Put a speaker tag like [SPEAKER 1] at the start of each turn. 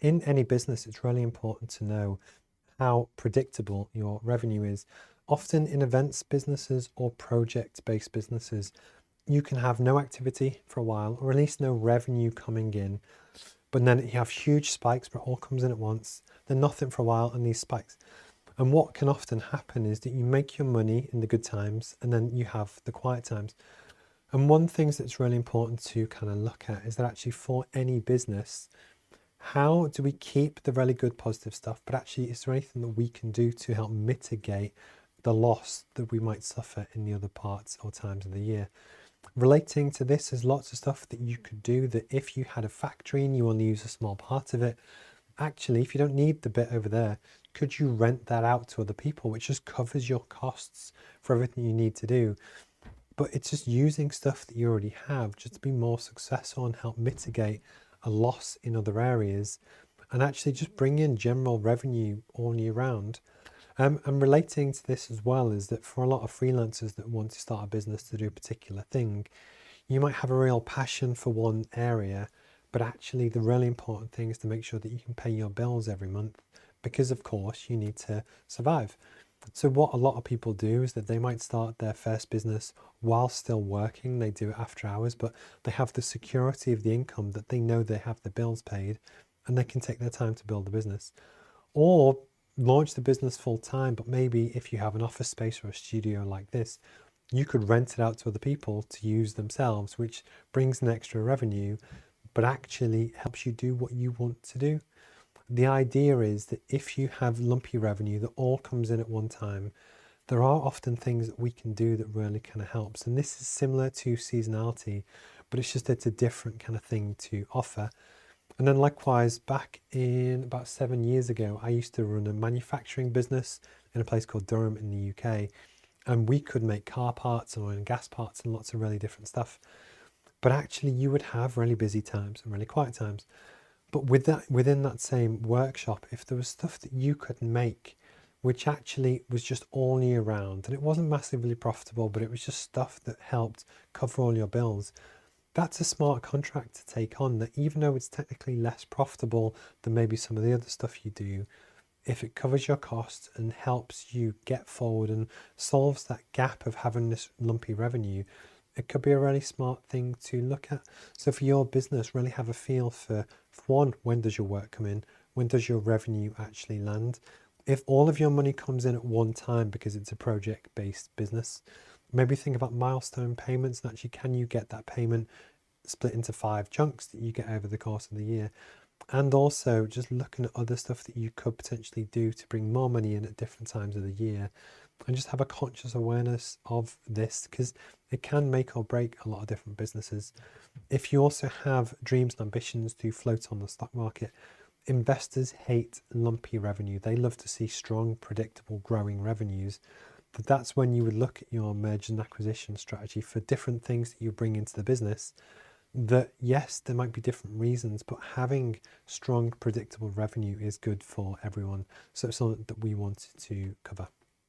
[SPEAKER 1] in any business, it's really important to know how predictable your revenue is. Often in events businesses or project-based businesses, you can have no activity for a while, or at least no revenue coming in, but then you have huge spikes where it all comes in at once, then nothing for a while, and these spikes. And what can often happen is that you make your money in the good times, and then you have the quiet times. And one thing that's really important to kind of look at is that actually for any business, how do we keep the really good positive stuff, but actually is there anything that we can do to help mitigate the loss that we might suffer in the other parts or times of the year? Relating to this, there's lots of stuff that you could do that if you had a factory and you only use a small part of it, actually, if you don't need the bit over there, could you rent that out to other people, which just covers your costs for everything you need to do? But it's just using stuff that you already have just to be more successful and help mitigate a loss in other areas and actually just bring in general revenue all year round. And relating to this as well is that for a lot of freelancers that want to start a business to do a particular thing, you might have a real passion for one area, but actually the really important thing is to make sure that you can pay your bills every month because of course you need to survive. So what a lot of people do is that they might start their first business while still working. They do it after hours, but they have the security of the income that they know they have the bills paid and they can take their time to build the business. Or launch the business full time, but maybe if you have an office space or a studio like this, you could rent it out to other people to use themselves, which brings an extra revenue, but actually helps you do what you want to do. The idea is that if you have lumpy revenue that all comes in at one time, there are often things that we can do that really kind of helps. And this is similar to seasonality, but it's just it's a different kind of thing to offer. And then likewise, back in about 7 years ago, I used to run a manufacturing business in a place called Durham in the UK. And we could make car parts and oil and gas parts and lots of really different stuff. But actually you would have really busy times and really quiet times. But within that same workshop, if there was stuff that you could make, which actually was just all year round, and it wasn't massively profitable, but it was just stuff that helped cover all your bills, that's a smart contract to take on, that even though it's technically less profitable than maybe some of the other stuff you do, if it covers your costs and helps you get forward and solves that gap of having this lumpy revenue, it could be a really smart thing to look at. So for your business, really have a feel for one, when does your work come in? When does your revenue actually land? If all of your money comes in at one time because it's a project-based business, maybe think about milestone payments and actually can you get that payment split into 5 chunks that you get over the course of the year? And also just looking at other stuff that you could potentially do to bring more money in at different times of the year, and just have a conscious awareness of this because it can make or break a lot of different businesses. If you also have dreams and ambitions to float on the stock market, investors hate lumpy revenue. They love to see strong, predictable, growing revenues. But that's when you would look at your merger and acquisition strategy for different things that you bring into the business. That yes, there might be different reasons, but having strong, predictable revenue is good for everyone. So it's something that we wanted to cover.